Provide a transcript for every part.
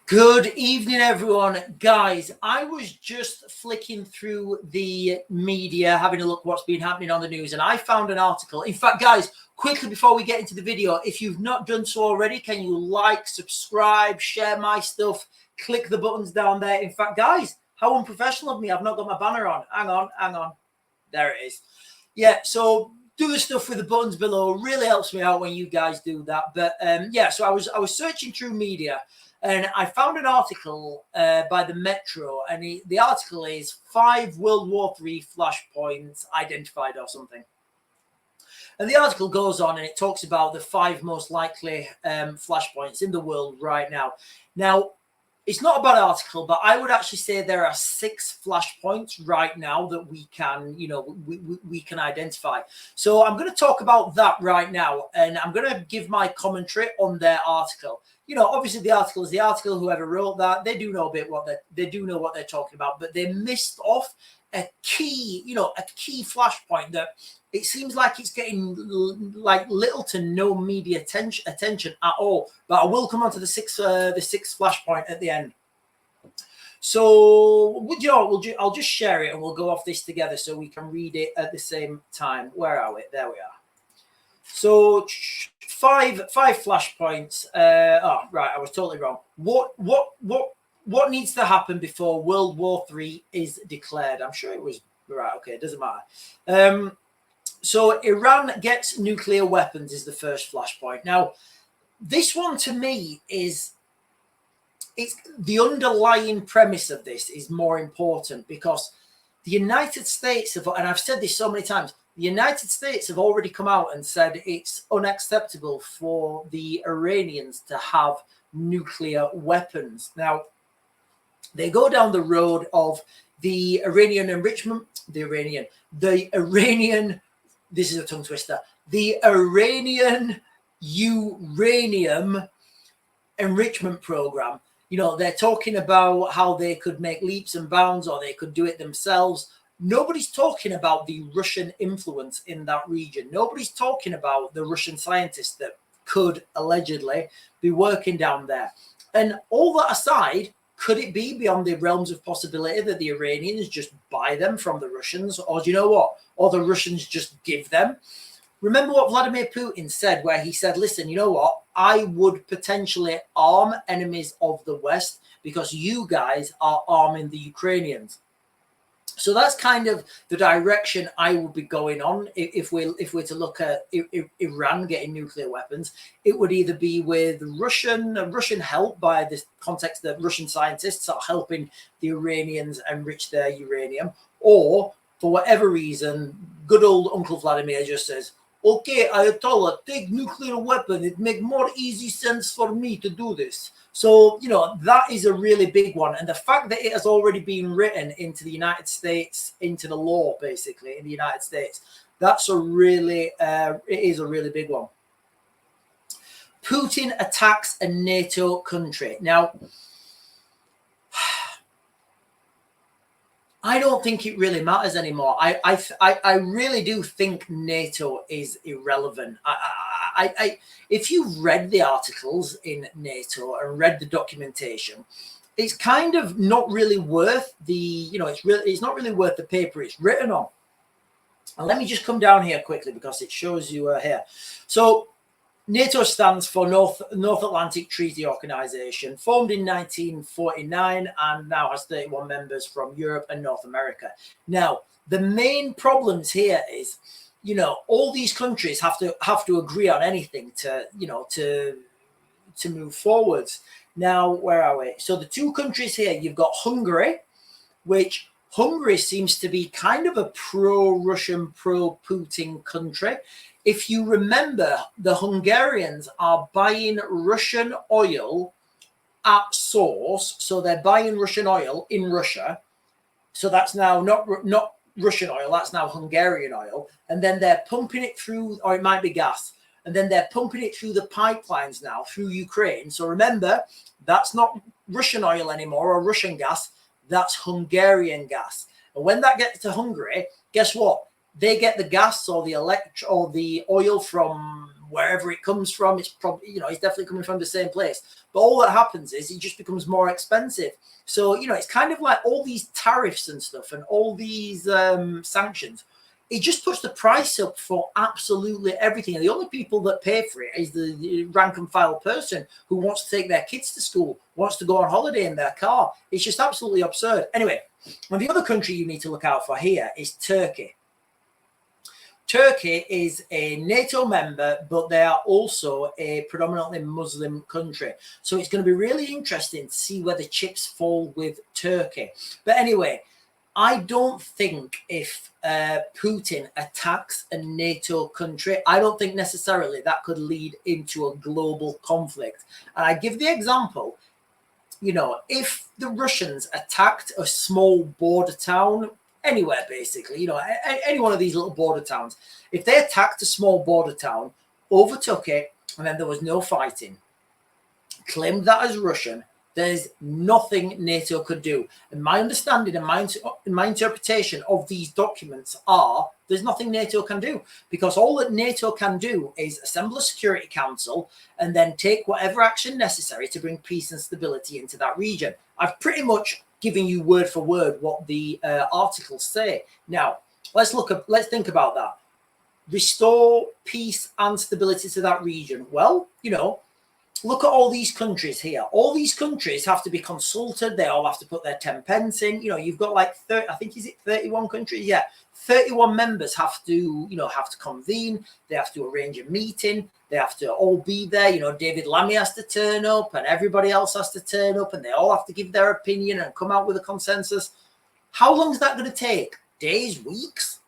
Good evening, everyone. Guys, I was just flicking through the media, having a look what's been happening on the news, and I found an article. In fact, guys, quickly before we get into the video, if you've not done so already, can you like, subscribe, share my stuff, click the buttons down there. In fact, guys, how unprofessional of me. I've not got my banner on. Hang on. There it is. Yeah, so do the stuff with the buttons below. Really helps me out when you guys do that. But yeah, so I was searching through media, and I found an article by the Metro, and the article is 5 World War III flashpoints identified or something. And the article goes on and it talks about the 5 most likely flashpoints in the world right now. Now, it's not a bad article, but I would actually say there are 6 flashpoints right now that we can, we can identify. So I'm going to talk about that right now, and I'm going to give my commentary on their article. Obviously the article is the article. Whoever wrote that, they do know a bit what they do know what they're talking about, but they missed off a key, a key flashpoint that it seems like it's getting like little to no media attention at all. But I will come on to the sixth flashpoint at the end. So I'll just share it and we'll go off this together so we can read it at the same time. Where are we? There we are. So five flashpoints. Oh, right, I was totally wrong. What needs to happen before World War III is declared? I'm sure it was right. Okay, it doesn't matter. So Iran gets nuclear weapons is the first flashpoint. Now, this one to me it's the underlying premise of this is more important, because the United States have, and I've said this so many times, the United States have already come out and said it's unacceptable for the Iranians to have nuclear weapons. Now, they go down the road of the Iranian enrichment, this is a tongue twister, the Iranian uranium enrichment program. They're talking about how they could make leaps and bounds, or they could do it themselves. Nobody's talking about the Russian influence in that region. Nobody's talking about the Russian scientists that could allegedly be working down there. And all that aside, could it be beyond the realms of possibility that the Iranians just buy them from the Russians? Or do you know what? Or the Russians just give them? Remember what Vladimir Putin said, where he said, listen, you know what? I would potentially arm enemies of the West because you guys are arming the Ukrainians. So that's kind of the direction I would be going on if we're to look at Iran getting nuclear weapons. It would either be with Russian help, by the context that Russian scientists are helping the Iranians enrich their uranium, or for whatever reason, good old Uncle Vladimir just says, okay, Ayatollah, take nuclear weapon. It make more easy sense for me to do this. So, that is a really big one. And the fact that it has already been written into the United States, into the law, basically, in the United States, that's it is a really big one. Putin attacks a NATO country. Now, I don't think it really matters anymore. I really do think NATO is irrelevant. If you've read the articles in NATO and read the documentation, it's kind of not really worth it's not really worth the paper it's written on. And let me just come down here quickly because it shows you here. So NATO stands for North Atlantic Treaty Organization, formed in 1949 and now has 31 members from Europe and North America. Now, the main problems here is, all these countries have to agree on anything to move forwards. Now, where are we? So the 2 countries here, you've got Hungary, which Hungary seems to be kind of a pro-Russian, pro-Putin country. If you remember, the Hungarians are buying Russian oil at source. So they're buying Russian oil in Russia. So that's now not Russian oil, that's now Hungarian oil. And then they're pumping it through, or it might be gas. And then they're pumping it through the pipelines now through Ukraine. So remember, that's not Russian oil anymore or Russian gas. That's Hungarian gas. And when that gets to Hungary, guess what? They get the gas or the oil from wherever it comes from, it's probably, it's definitely coming from the same place. But all that happens is it just becomes more expensive. So, it's kind of like all these tariffs and stuff and all these sanctions. It just puts the price up for absolutely everything. And the only people that pay for it is the rank and file person who wants to take their kids to school, wants to go on holiday in their car. It's just absolutely absurd. Anyway, and the other country you need to look out for here is Turkey. Turkey is a NATO member, but they are also a predominantly Muslim country. So it's going to be really interesting to see where the chips fall with Turkey. But anyway, I don't think if Putin attacks a NATO country, I don't think necessarily that could lead into a global conflict. And I give the example, if the Russians attacked a small border town, anywhere basically, any one of these little border towns, if they attacked a small border town, overtook it, and then there was no fighting, claimed that as Russian, there's nothing NATO could do. And my understanding and my interpretation of these documents are there's nothing NATO can do, because all that NATO can do is assemble a Security Council and then take whatever action necessary to bring peace and stability into that region. I've pretty much given you word for word what the articles say. Now, let's think about that. Restore peace and stability to that region. Well, look at all these countries here. All these countries have to be consulted. They all have to put their 10 pence in. You've got like 30, I think, is it 31 countries? Yeah. 31 members have to convene. They have to arrange a meeting. They have to all be there. David Lammy has to turn up and everybody else has to turn up and they all have to give their opinion and come out with a consensus. How long is that going to take? Days, weeks?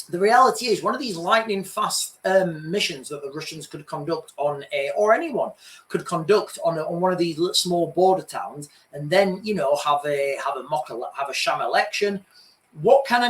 The reality is one of these lightning fast missions that the Russians could conduct or anyone could conduct on one of these small border towns, and then have a sham election. What can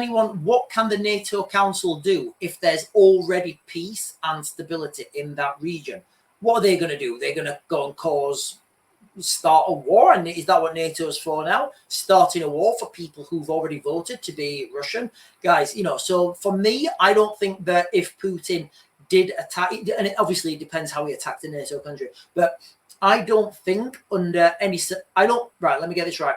the NATO Council do if there's already peace and stability in that region? What are they going to do? They're going to go and start a war, and is that what NATO is for now? Starting a war for people who've already voted to be Russian, guys. So for me, I don't think that if Putin did attack, and obviously it depends how he attacked a NATO country, but I don't think under any. Right. Let me get this right.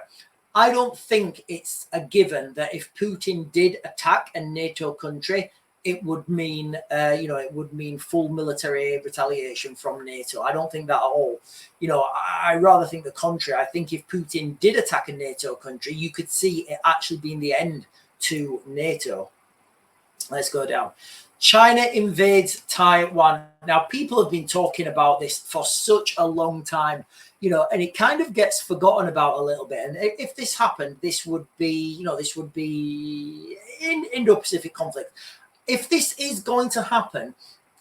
I don't think it's a given that if Putin did attack a NATO country, it would mean, full military retaliation from NATO. I don't think that at all. I rather think the contrary. I think if Putin did attack a NATO country, you could see it actually being the end to NATO. Let's go down. China invades Taiwan. Now, people have been talking about this for such a long time, and it kind of gets forgotten about a little bit. And if this happened, this would be in Indo-Pacific conflict. If this is going to happen,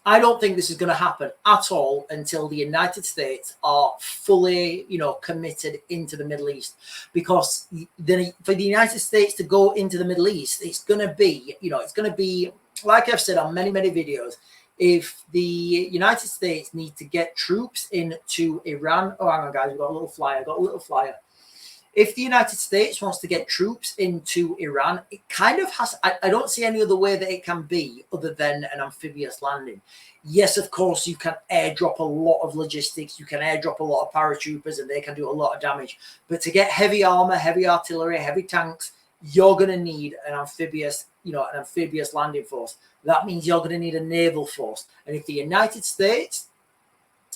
I don't think this is going to happen at all until the United States are fully, committed into the Middle East. Because for the United States to go into the Middle East, it's going to be, like I've said on many, many videos, if the United States need to get troops into Iran. Oh, hang on, guys, we've got a little flyer. If the United States wants to get troops into Iran, it kind of has. I don't see any other way that it can be other than an amphibious landing. Yes, of course, you can airdrop a lot of logistics. You can airdrop a lot of paratroopers and they can do a lot of damage. But to get heavy armor, heavy artillery, heavy tanks, you're going to need an amphibious landing force. That means you're going to need a naval force. And if the United States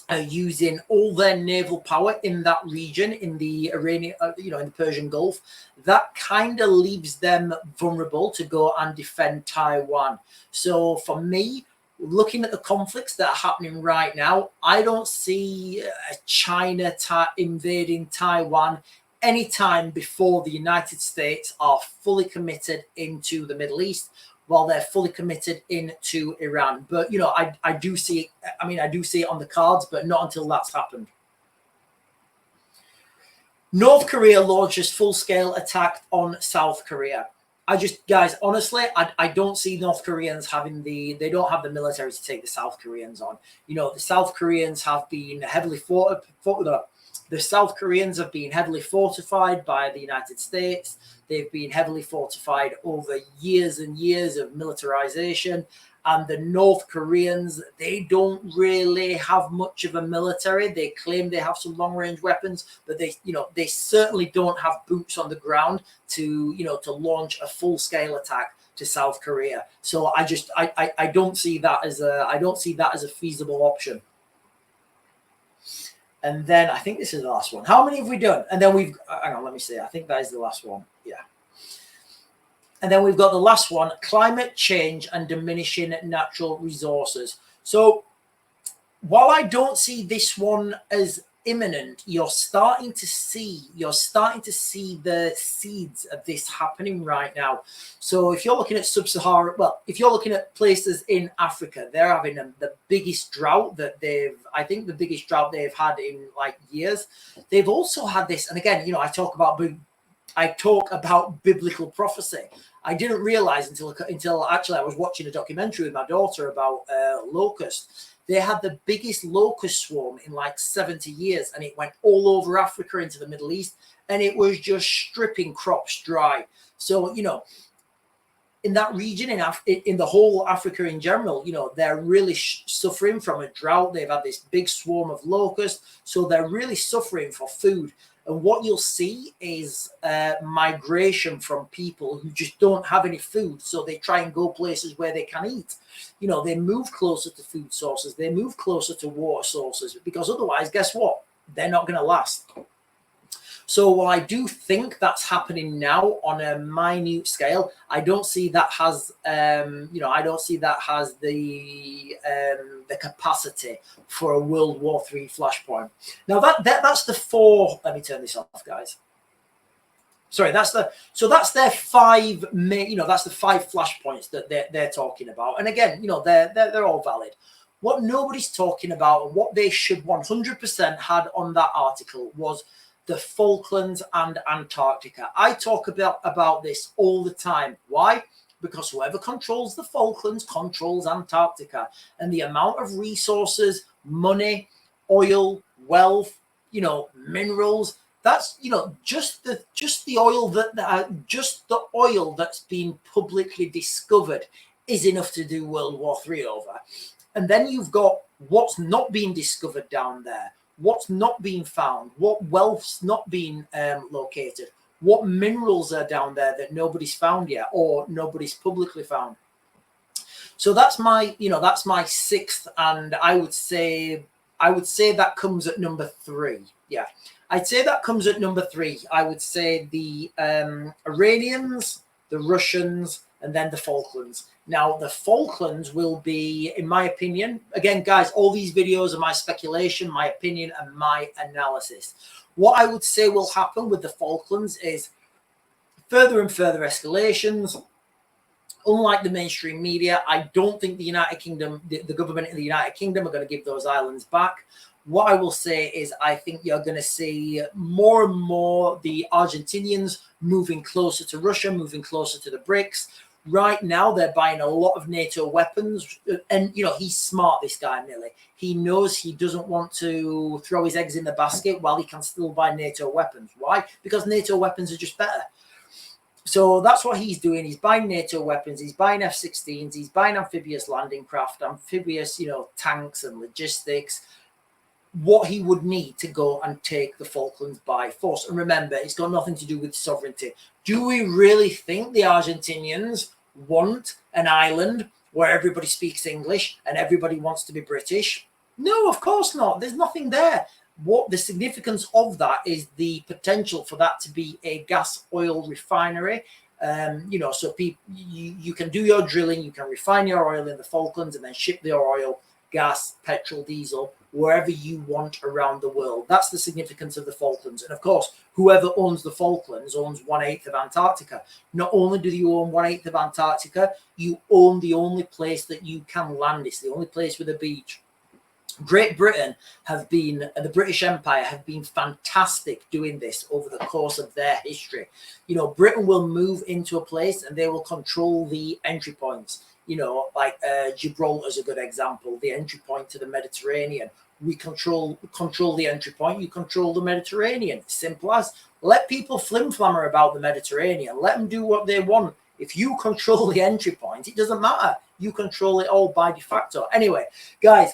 are using all their naval power in that region, in the Iranian, in the Persian Gulf, that kind of leaves them vulnerable to go and defend Taiwan. So for me, looking at the conflicts that are happening right now, I don't see China invading Taiwan anytime before the United States are fully committed into the Middle East, while they're fully committed into Iran. But, I do see it. I do see it on the cards, but not until that's happened. North Korea launches full-scale attack on South Korea. Guys, honestly, I don't see North Koreans they don't have the military to take the South Koreans on. The South Koreans have been heavily The South Koreans have been heavily fortified by the United States. They've been heavily fortified over years and years of militarization. And the North Koreans, they don't really have much of a military. They claim they have some long-range weapons, but they certainly don't have boots on the ground to launch a full-scale attack to South Korea. So I don't see that as a feasible option. And then I think this is the last one. How many have we done? And then hang on, let me see. I think that is the last one. Yeah. And then we've got the last one, climate change and diminishing natural resources. So while I don't see this one as imminent, you're starting to see the seeds of this happening right now. So if you're looking at sub-Saharan, well, if you're looking at places in Africa, they're having the biggest drought that the biggest drought they've had in like years. They've also had this, and again, I talk about biblical prophecy. I didn't realize until actually I was watching a documentary with my daughter about locusts. They had the biggest locust swarm in like 70 years, and it went all over Africa into the Middle East, and it was just stripping crops dry. So, in that region, in the whole Africa in general, they're really suffering from a drought. They've had this big swarm of locusts, so they're really suffering for food. And what you'll see is migration from people who just don't have any food. So they try and go places where they can eat. They move closer to food sources. They move closer to water sources, because otherwise, guess what? They're not going to last. So while I do think that's happening now on a minute scale, I don't see that has, I don't see that has the capacity for a World War III flashpoint. Now that's the four. Let me turn this off, guys. Sorry, that's their five main. That's the five flashpoints that they're talking about. And again, they're all valid. What nobody's talking about, and what they should 100% had on that article, was the Falklands and Antarctica. I talk about this all the time. Why? Because whoever controls the Falklands controls Antarctica, and the amount of resources, money, oil, wealth, minerals. That's just the oil that's been publicly discovered is enough to do World War III over. And then you've got what's not being discovered down there. What's not being found, what wealth's not being located, what minerals are down there that nobody's found yet or nobody's publicly found. So that's my sixth, and I would say that comes at number 3. Yeah, I'd say that comes at number 3. I would say the Iranians, the Russians, and then the Falklands. Now, the Falklands will be, in my opinion, again, guys, all these videos are my speculation, my opinion, and my analysis. What I would say will happen with the Falklands is further and further escalations. Unlike the mainstream media, I don't think the United Kingdom, the government in the United Kingdom are going to give those islands back. What I will say is I think you're going to see more and more the Argentinians moving closer to Russia, moving closer to the BRICS. Right now, they're buying a lot of NATO weapons. And, he's smart, this guy, Millie. He knows he doesn't want to throw his eggs in the basket while he can still buy NATO weapons. Why? Because NATO weapons are just better. So that's what he's doing. He's buying NATO weapons. He's buying F-16s. He's buying amphibious landing craft, amphibious, tanks and logistics. What he would need to go and take the Falklands by force. And remember, it's got nothing to do with sovereignty. Do we really think the Argentinians want an island where everybody speaks English and everybody wants to be British? No, of course not. There's nothing there. What the significance of that is the potential for that to be a gas oil refinery. So you can do your drilling, you can refine your oil in the Falklands and then ship your oil, gas, petrol, diesel, wherever you want around the world. That's the significance of the Falklands. And of course, whoever owns the Falklands owns 1/8 of Antarctica. Not only do you own 1/8 of Antarctica, you own the only place that you can land. It's the only place with a beach. Great Britain the British Empire have been fantastic doing this over the course of their history. Britain will move into a place and they will control the entry points. Like Gibraltar is a good example, the entry point to the Mediterranean. We control the entry point, you control the Mediterranean. Simple as. Let people flim-flammer about the Mediterranean. Let them do what they want. If you control the entry point, it doesn't matter. You control it all by de facto. Anyway, guys,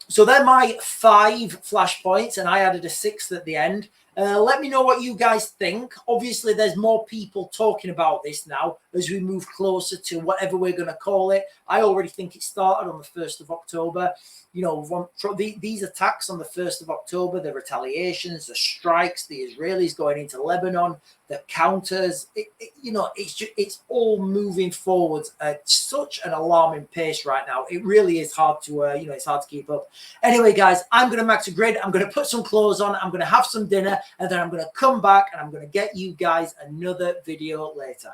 so they're my 5 flashpoints, and I added a 6th at the end. Let me know what you guys think. Obviously, there's more people talking about this now as we move closer to whatever we're going to call it. I already think it started on the 1st of October. You know, these attacks on the 1st of October, the retaliations, the strikes, the Israelis going into Lebanon, the counters, you know, it's all moving forwards at such an alarming pace right now. It really is hard to, you know, it's hard to keep up. Anyway, guys, I'm going to max a grid. I'm going to put some clothes on. I'm going to have some dinner, and then I'm going to come back and I'm going to get you guys another video later.